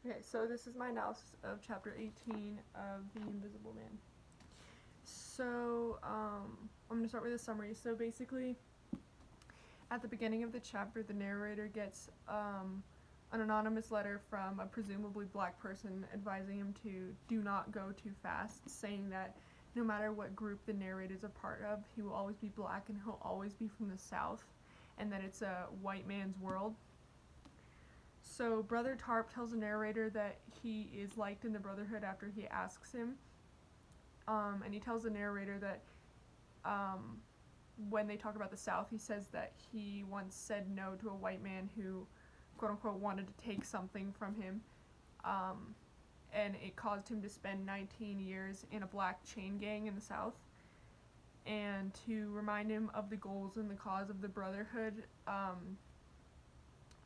Okay, so this is my analysis of chapter 18 of The Invisible Man. So, I'm going to start with a summary. So basically, at the beginning of the chapter, the narrator gets an anonymous letter from a presumably black person advising him to do not go too fast, saying that no matter what group the narrator is a part of, he will always be black and he'll always be from the South, and that it's a white man's world. So Brother Tarp tells the narrator that he is liked in the Brotherhood after he asks him, and he tells the narrator that when they talk about the South, he says that he once said no to a white man who, quote unquote, wanted to take something from him, and it caused him to spend 19 years in a black chain gang in the South. And to remind him of the goals and the cause of the Brotherhood,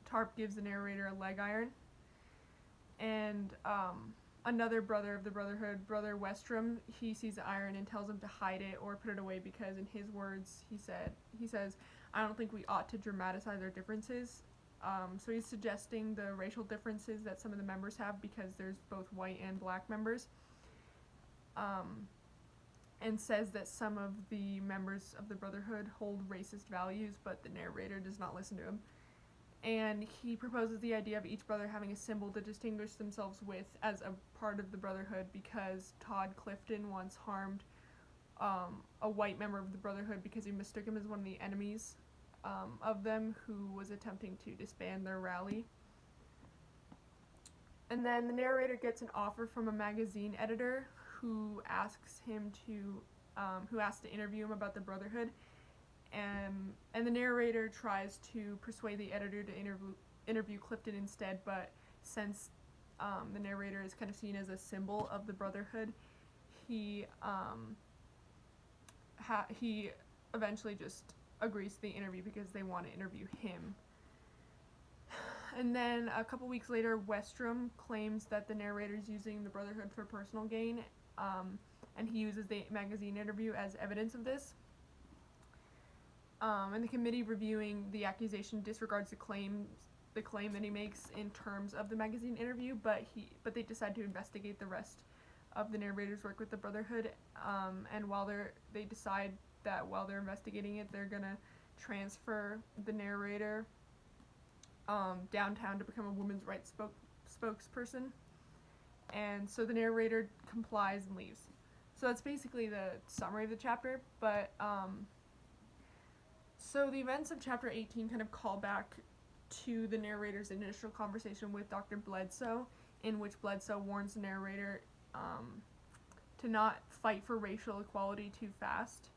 Tarp gives the narrator a leg iron. And another brother of the Brotherhood, Brother Westrom, he sees the iron and tells him to hide it or put it away because, in his words, he says, "I don't think we ought to dramatize our differences." So he's suggesting the racial differences that some of the members have because there's both white and black members. And says that some of the members of the Brotherhood hold racist values, but the narrator does not listen to him. And he proposes the idea of each brother having a symbol to distinguish themselves with as a part of the Brotherhood, because Todd Clifton once harmed a white member of the Brotherhood because he mistook him as one of the enemies of them who was attempting to disband their rally. And then the narrator gets an offer from a magazine editor who asks to interview him about the Brotherhood. And the narrator tries to persuade the editor to interview Clifton instead, but since the narrator is kind of seen as a symbol of the Brotherhood, he eventually just agrees to the interview because they want to interview him. And then a couple weeks later, Westrom claims that the narrator is using the Brotherhood for personal gain, and he uses the magazine interview as evidence of this. And the committee reviewing the accusation disregards the claim that he makes in terms of the magazine interview, but they decide to investigate the rest of the narrator's work with the Brotherhood. And they decide that while they're investigating it, they're gonna transfer the narrator downtown to become a women's rights spokesperson. And so the narrator complies and leaves. So that's basically the summary of the chapter, but so the events of chapter 18 kind of call back to the narrator's initial conversation with Dr. Bledsoe, in which Bledsoe warns the narrator to not fight for racial equality too fast.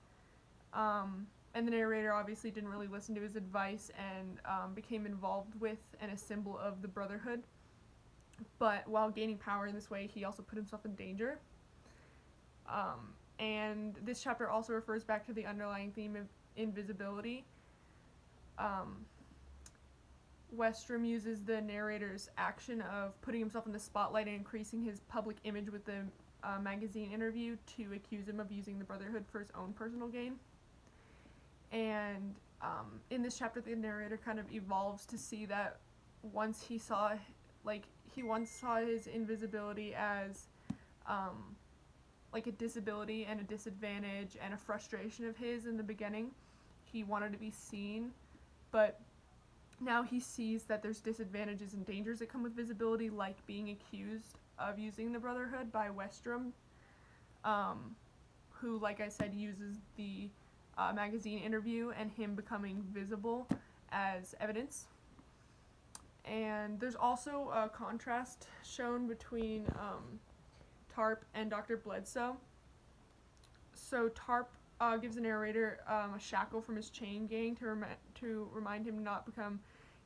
And the narrator obviously didn't really listen to his advice and became involved with and a symbol of the Brotherhood. But while gaining power in this way, he also put himself in danger. And this chapter also refers back to the underlying theme of invisibility. Westrom uses the narrator's action of putting himself in the spotlight and increasing his public image with the magazine interview to accuse him of using the Brotherhood for his own personal gain. And in this chapter, the narrator kind of evolves to see that he once saw his invisibility as like a disability and a disadvantage and a frustration of his in the beginning. He wanted to be seen, but now he sees that there's disadvantages and dangers that come with visibility, like being accused of using the Brotherhood by Westrom, who, like I said, uses the magazine interview and him becoming visible as evidence. And there's also a contrast shown between Tarp and Dr. Bledsoe. So Tarp gives the narrator a shackle from his chain gang to remind him not to become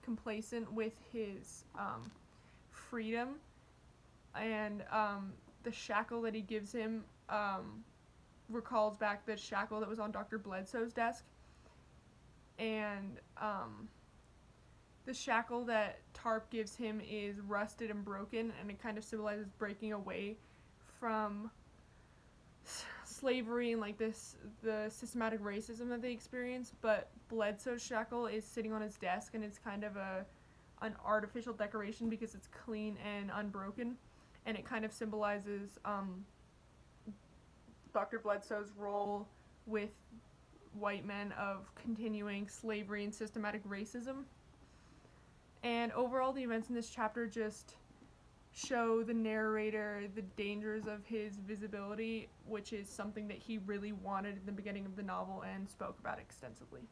complacent with his freedom. And the shackle that he gives him recalls back the shackle that was on Dr. Bledsoe's desk. And the shackle that Tarp gives him is rusted and broken, and it kind of symbolizes breaking away from slavery and like the systematic racism that they experience. But Bledsoe's shackle is sitting on his desk, and it's kind of a an artificial decoration because it's clean and unbroken, and it kind of symbolizes Dr. Bledsoe's role with white men of continuing slavery and systematic racism. And overall, the events in this chapter just show the narrator the dangers of his visibility, which is something that he really wanted in the beginning of the novel and spoke about extensively.